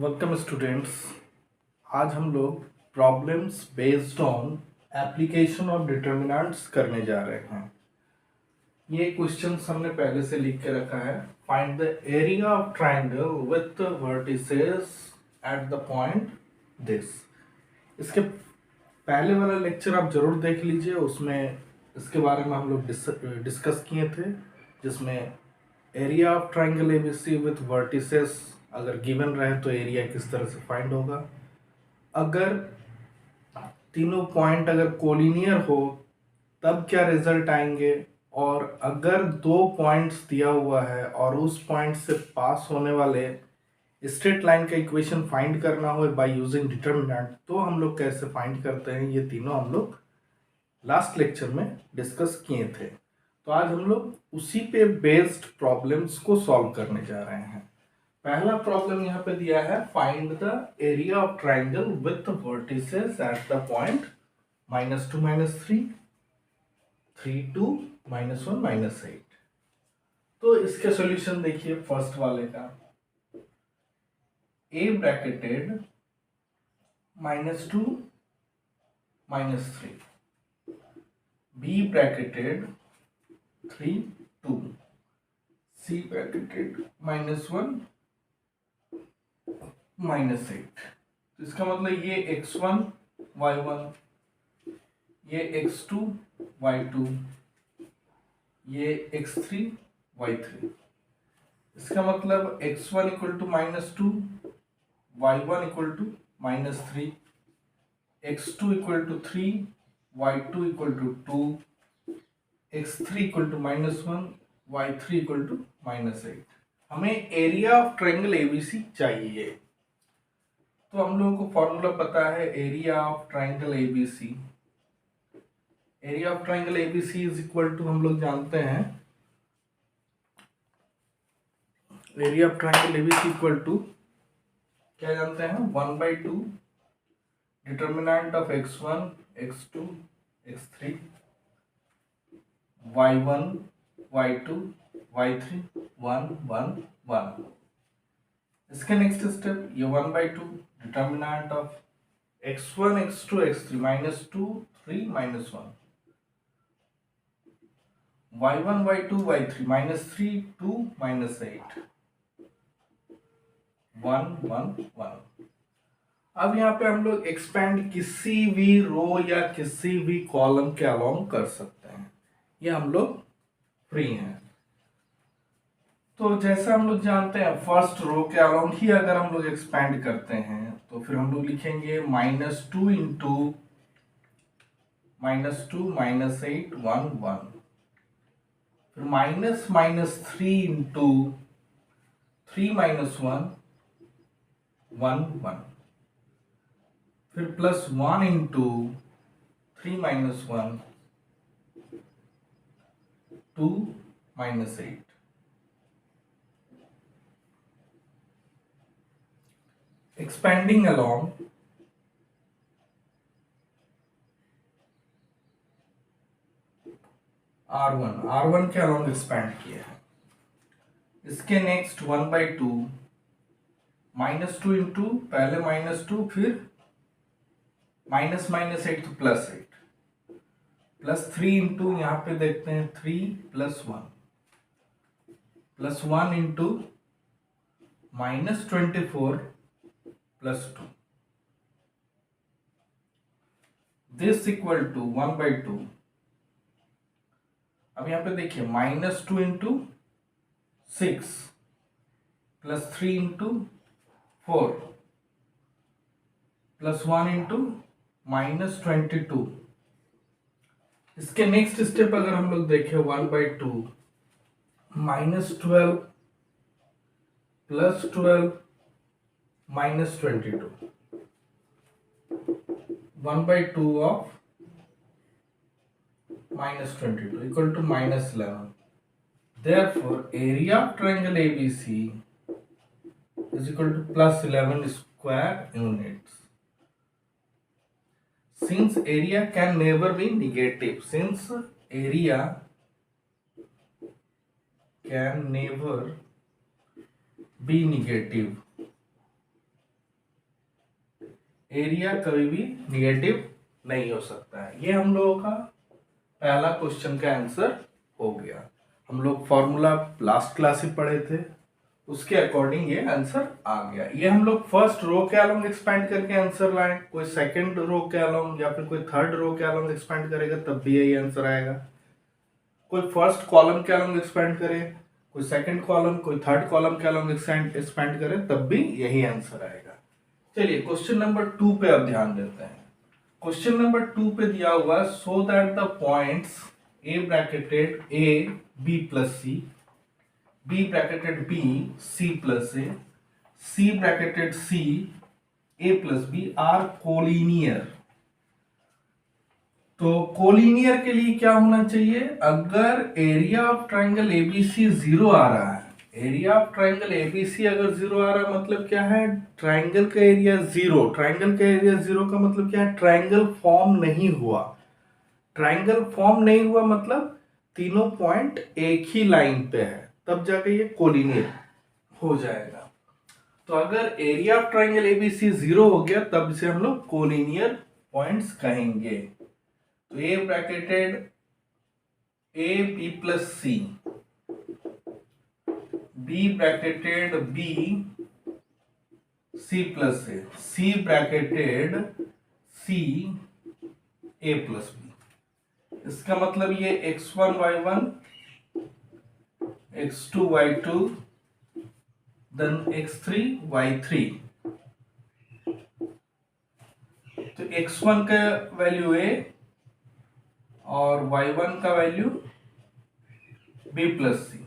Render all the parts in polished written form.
Welcome students. आज हम लोग problems based on application of determinants करने जा रहे हैं। ये क्वेश्चंस हमने पहले से लिख के रखा है। Find the area of triangle with vertices at the point this. इसके पहले वाला लेक्चर आप जरूर देख लीजिए, उसमें इसके बारे में हम लोग डिस्कस किए थे, जिसमें area of triangle ABC with vertices अगर गिवन रहे तो एरिया किस तरह से फाइंड होगा, अगर तीनों पॉइंट अगर कोलिनियर हो तब क्या रिजल्ट आएंगे, और अगर दो पॉइंट्स दिया हुआ है और उस पॉइंट से पास होने वाले स्ट्रेट लाइन का इक्वेशन फाइंड करना हो बाय यूजिंग डिटर्मिनेंट, तो हम लोग कैसे फाइंड करते हैं, ये तीनों हम लोग लास्ट लेक्चर में डिस्कस किए थे। तो आज हम लोग उसी पे बेस्ड प्रॉब्लम्स को सॉल्व करने जा रहे हैं। पहला प्रॉब्लम यहाँ पे दिया है, find the area of triangle with vertices at the point -2 -3 3 2 -1 -8। तो इसके सॉल्यूशन देखिए, फर्स्ट वाले का a bracketed -2 -3, b bracketed 3 2, c bracketed -1 -8। तो इसका मतलब ये x1 y1, ये x2 y2, ये x3 y3। इसका मतलब x1 equal to -2, y1 equal to -3, x2 equal to 3, y2 equal to 2, x3 equal to -1, y3 equal to -8। हमें एरिया ऑफ ट्रायंगल एबीसी चाहिए। तो हम लोगों को फॉर्मूला पता है, area of triangle ABC. Area of triangle ABC is equal to, हम लोग जानते हैं, area of triangle ABC equal to क्या जानते हैं, 1/2 determinant of x1 x2 x3 y1 y2 y3 1 1 1। इसके नेक्स्ट स्टेप, ये 1/2 determinant of x1 x2 x3 -2 3 -1 y1 y2 y3 -3 2 -8 1 1 1। अब यहाँ पे हम लोग एक्सपेंड किसी भी रो या किसी भी कॉलम के अलोंग कर सकते हैं, ये हम लोग फ्री हैं। तो जैसा हम लोग जानते हैं, फर्स्ट रो के अलोंग ही अगर हम लोग एक्सपेंड करते हैं तो फिर हम लोग लिखेंगे -2 इंटू -2 -8 1 1, फिर -3 इंटू 3 -1 1 1, फिर +1 इंटू 3 -1 2 -8। एक्सपेंडिंग along R1 के अलोंग एक्सपेंड किया है। इसके नेक्स्ट 1/2 -2 इंटू पहले -2 फिर -8 तो +8, +3 इंटू यहाँ पे देखते हैं 3 +1 +1 इंटू -24 +2, दिस इक्वल टू 1/2। अब यहाँ पे देखिए -2 इंटू 6 +3 इंटू 4 +1 इंटू -22। इसके नेक्स्ट स्टेप अगर हम लोग देखें 1/2 -12 +12 -22, 1/2 of -22 equal to -11। Therefore, area of triangle ABC is equal to +11 square units. Since area can never be negative, since area can never be negative, area कभी भी negative नहीं हो सकता है। ये हम लोगों का पहला क्वेश्चन का आंसर हो गया। हम लोग फॉर्मूला लास्ट क्लास ही पढ़े थे, उसके अकॉर्डिंग ये आंसर आ गया। ये हम लोग फर्स्ट रो के अलोंग एक्सपेंड करके आंसर लाए, कोई सेकंड रो के अलोंग या फिर कोई थर्ड रो के अलोंग एक्सपेंड करेगा तब भी यही आंसर आएगा। कोई फर्स्ट कॉलम के अलोंग एक्सपेंड करे, कोई सेकंड कॉलम, कोई थर्ड कॉलम के अलोंग एक्सपेंड करे तब भी यही आंसर आएगा। चलिए क्वेश्चन नंबर 2 पे अब ध्यान देते हैं। क्वेश्चन नंबर 2 पे दिया हुआ है so that the points A bracketed A B plus C, B bracketed B C plus A, C bracketed C A plus B are collinear. तो कोलिनियर के लिए क्या होना चाहिए? अगर एरिया ऑफ ट्राइंगल एबीसी 0 आ रहा है, एरिया ऑफ ट्राइंगल एबीसी अगर 0 आ रहा है मतलब क्या है? ट्राइंगल का एरिया 0, ट्राइंगल का एरिया 0 का मतलब क्या है? ट्राइंगल फॉर्म नहीं हुआ। ट्राइंगल फॉर्म नहीं हुआ मतलब तीनों पॉइंट एक ही लाइन पे है, तब जाके ये कोलिनियर हो जाएगा। तो अगर एरिया ऑफ ट्राइंगल एबीसी 0 हो गया तब इसे हम लोग कोलिनियर पॉइंट्स कहेंगे। तो A bracketed A B plus C, B bracketed B C plus A, C bracketed C A plus B. इसका मतलब ये x1 y1, x2 y2, then x3 y3। तो x1 का वैल्यू a और y1 का value b plus सी,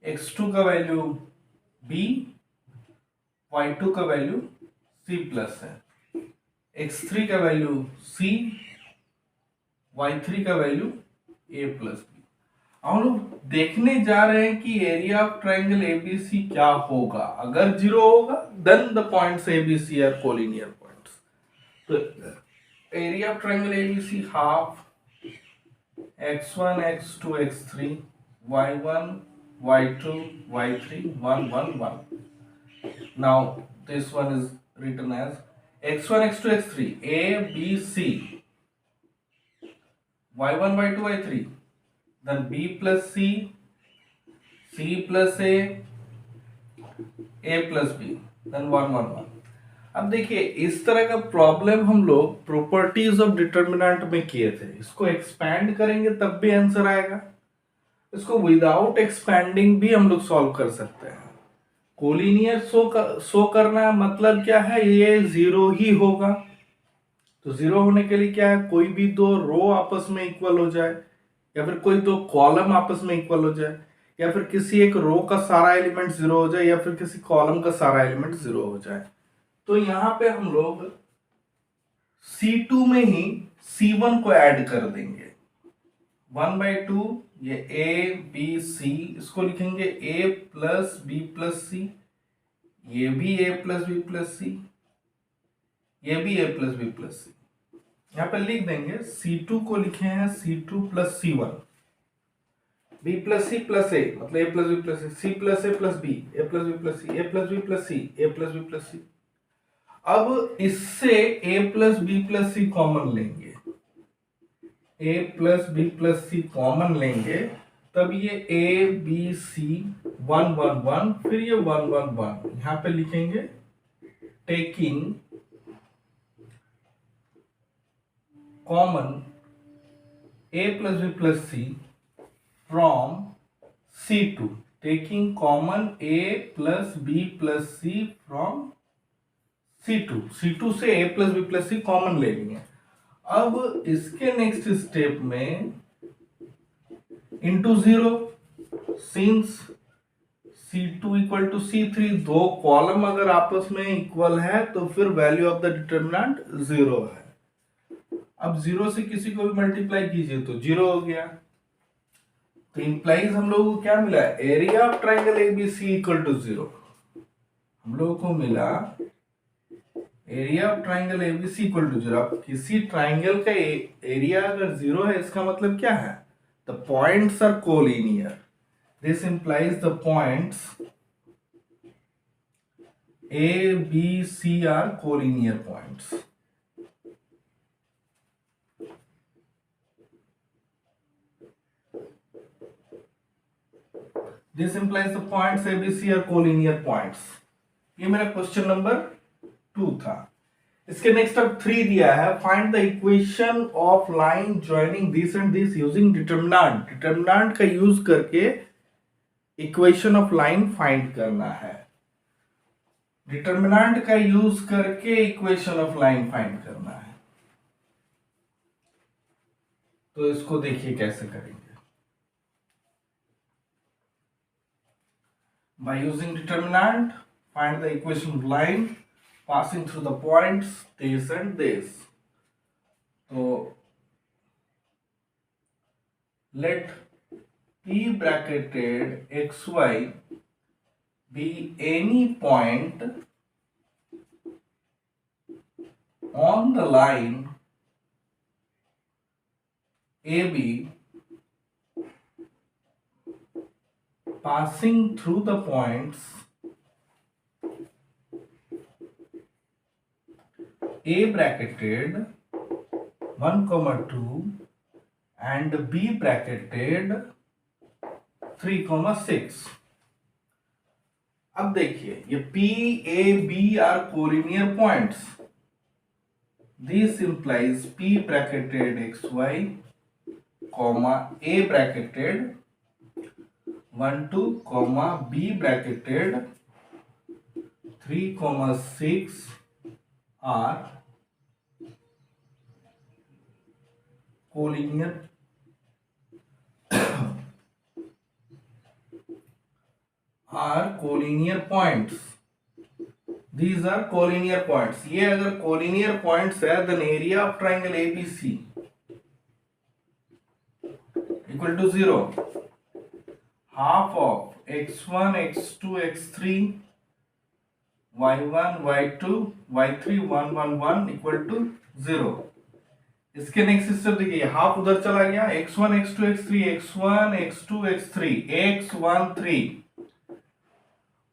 x2 का value b, y2 का value c plus है, x3 का वैल्यू c, y3 का वैल्यू a प्लस बी। हम लोग देखने जा रहे हैं कि एरिया ऑफ ट्राइंगल एबीसी क्या होगा। अगर 0 होगा then the points ABC are collinear points. तो area of triangle ABC half x1 x2 x3 y1 y2 y3 1 1 1। now this one is written as x1 x2 x3 a b c, y1 y2 y3, then b plus c, c plus a plus b, then 1 1 1। अब देखिए इस तरह का problem हम लोग properties of determinant में किए थे। इसको एक्सपैंड करेंगे तब भी आंसर आएगा, इसको विदाउट एक्सपैंडिंग भी हम लोग सॉल्व कर सकते हैं। कोलिनियर शो करना मतलब क्या है? ये 0 ही होगा। तो 0 होने के लिए क्या है? कोई भी दो रो आपस में इक्वल हो जाए, या फिर कोई दो कॉलम आपस में इक्वल हो जाए, या फिर किसी एक रो का सारा एलिमेंट 0 हो जाए, या फिर किसी कॉलम का सारा एलिमेंट 0 हो जाए। तो यहां पे हम लोग C2 में ही C1 को ऐड कर देंगे। 1/2 ये A B C, इसको लिखेंगे A plus B plus C, ये भी A plus B plus C, ये भी A plus B plus C। यहां पे लिख देंगे C2 को लिखे हैं C2 plus C1, B plus C plus A मतलब A plus B plus C, C plus A plus B, A plus B plus C, A plus B plus C, A plus B plus C। अब इससे a plus B plus C common लेंगे, a plus B plus C common लेंगे, तब ये a b c 1 1 1, फिर ये 1 1 1 यहां पे लिखेंगे। Taking common a plus B plus C from C2, taking common a plus B plus C from C2 से a plus B plus C common ले लेंगे। अब इसके नेक्स्ट स्टेप में into 0, since C2 equal to C3, दो column अगर आपस में इक्वल है तो फिर वैल्यू ऑफ द डिटर्मिनेंट 0 है। अब 0 से किसी को भी मल्टीप्लाई कीजिए तो 0 हो गया। तो इंप्लाइज हम लोगों को क्या मिला? Area of triangle ABC equal to 0। हम लोगों को मिला area of triangle ABC equal to 0। अब किसी ट्राइंगल का एरिया अगर 0 है इसका मतलब क्या है? The points are collinear. This implies the points A, B, C are collinear points. This implies the points A, B, C are collinear points. ये मेरा क्वेश्चन नंबर 2 था. इसके नेक्स्ट अब 3 दिया है. Find the equation of line joining this and this using determinant. Determinant का use करके equation of line find करना है. डिटरमिनेंट का यूज करके इक्वेशन ऑफ लाइन फाइंड करना है. तो इसको देखिए कैसे करेंगे. By using determinant, find the equation of line passing through the points this and this. So let P bracketed xy be any point on the line AB passing through the points A bracketed 1, 2 and B bracketed 3, 6. अब देखिए ये P, A, B are collinear points. This implies P bracketed xy, A bracketed 1, 2, B bracketed 3, 6 are collinear points. These are collinear points. ये अगर collinear points है then area of triangle ABC equal to 0. Half of x1, x2, x3, y1, y2, y3, 1, 1, 1 equal to 0. इसके next step देखिए half उधर चला गया. x1, x2, x3, x1, x2, x3, x1, 3,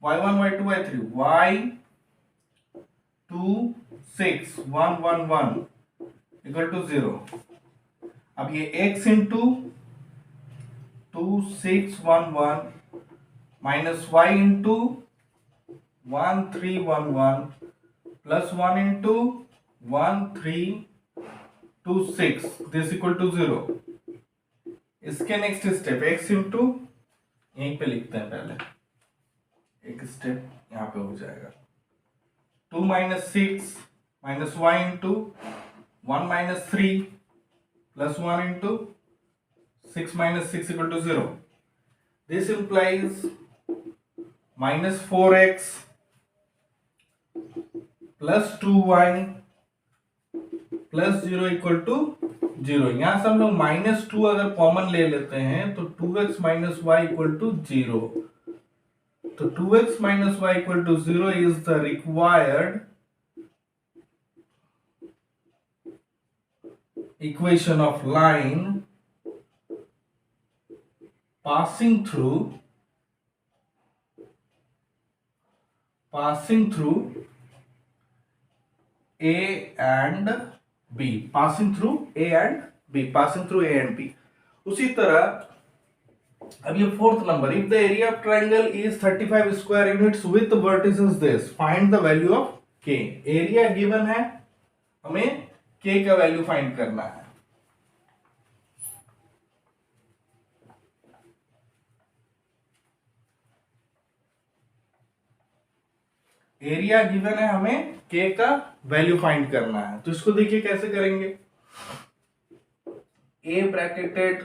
y1, y2, y3, y2, 6, 1, 1, 1 equal to 0. अब ये x into 2, 6, 1, 1 minus y into 1, 3, 1, 1 plus 1 into 1, 3, 2, 6 this equal to 0. इसके next step x into यहीं पे लिखते हैं पहले. एक स्टेप यहाँ पे हो जाएगा 2 minus 6 minus y into 1 minus 3 plus 1 into 6 minus 6 equal to 0. This implies minus 4x plus 2y plus 0 equal to 0. यहां से हम लोग minus 2 अगर कॉमन ले लेते हैं तो 2x minus y equal to 0. तो 2x minus y equal to 0 is the required equation of line passing through A and B. Passing through A and B. उसी तरह अब ये fourth number. If the area of triangle is 35 square units with vertices this find the value of K. Area given है, हमें K का value find करना है. Area given है, हमें K का वैल्यू फाइंड करना है. तो इसको देखिए कैसे करेंगे. A bracketed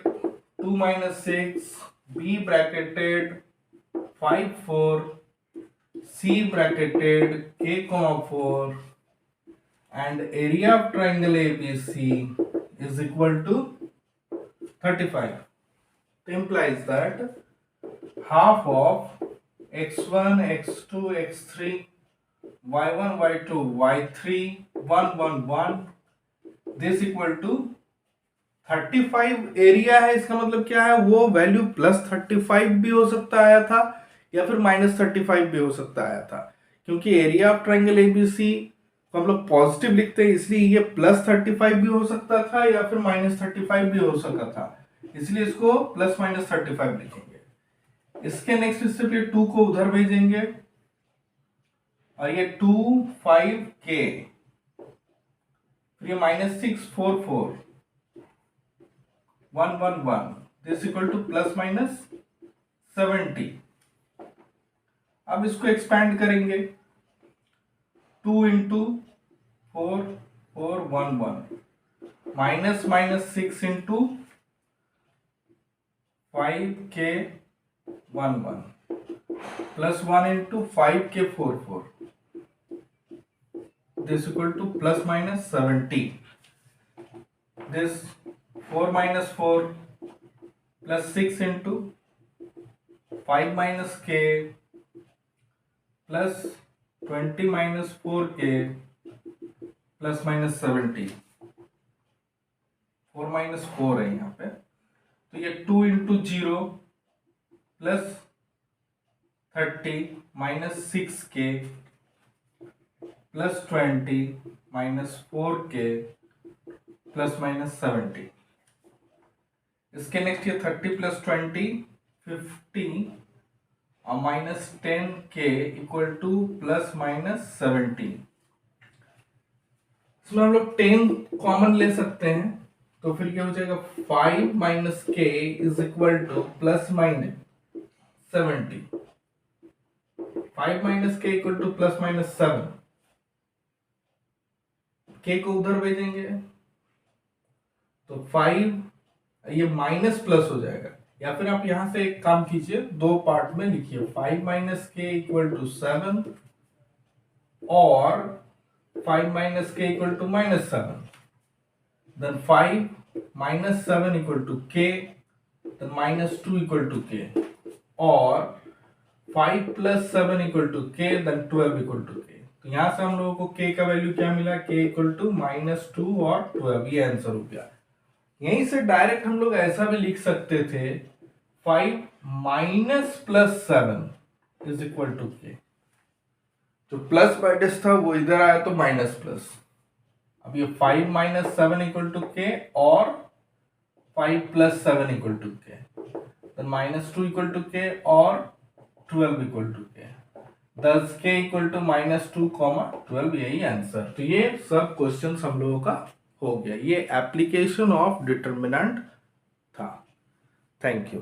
2 minus 6, B bracketed 5, 4, C bracketed K, 4 and area of triangle ABC is equal to 35. It implies that half of x1, x2, x3, y1, y2, y3, 1, 1, 1 this equal to 35 area है. इसका मतलब क्या है, वो value plus 35 भी हो सकता आया था या फिर माइनस 35 भी हो सकता आया था. क्योंकि एरिया ऑफ ट्राइंगल एबीसी को हम लोग पॉजिटिव लिखते हैं, इसलिए ये +35 भी हो सकता था या फिर -35 भी हो सकता था, इसलिए इसको +-35 लिखेंगे। इसके नेक्स्ट स्टेप ये 2 को उधर भेजेंगे और ये 2 5k, फिर ये -6 4 4 1 1 1 दिस इक्वल टू +-70। अब इसको एक्सपैंड करेंगे, 2 into 4 4 1 1 -6 into 5k 1 1 +1 into 5k 4 4 this equal to +-70। This 4 4 +6 into 5 k plus 20 -4k +-70, 4 -4 है यहाँ पे, तो ये 2 इंटू 0 +30 -6k +20 -4k +-70। इसके नेक्स्ट ये 30 + 20 50 और -10k इक्वल टू +-70। इसमें हम लोग 10 कॉमन ले सकते हैं, तो फिर क्या हो जाएगा 5 - k is equal to +-70। 5 - k equal to +-7, k को उधर भेजेंगे तो 5 ये माइनस प्लस हो जाएगा, या फिर आप यहां से एक काम कीजिए, 2 पार्ट में लिखिए, 5 - k इक्वल टू 7 और 5 - k equal to -7, then 5 - 7 equal to k, then -2 equal to k, और 5 + 7 equal to k, then 12 equal to k। तो यहां से हम लोगों को k का वैल्यू क्या मिला, k इक्वल टू -2 और 12, ये आंसर हो गया। यहीं से डायरेक्ट हम लोग ऐसा भी लिख सकते थे 5 - +7 इज इक्वल टू k। जो प्लस माइनस था वो इधर आया तो माइनस प्लस। अब ये 5 - 7 इक्वल टू k और 5 + 7 equal to k, then -2 equal to k और 12 equal to k, thus k equal to -2, 12, यही आंसर। तो ये सब क्वेश्चन हम लोगों का हो गया, ये एप्लीकेशन ऑफ डिटर्मिनेंट था। Thank you.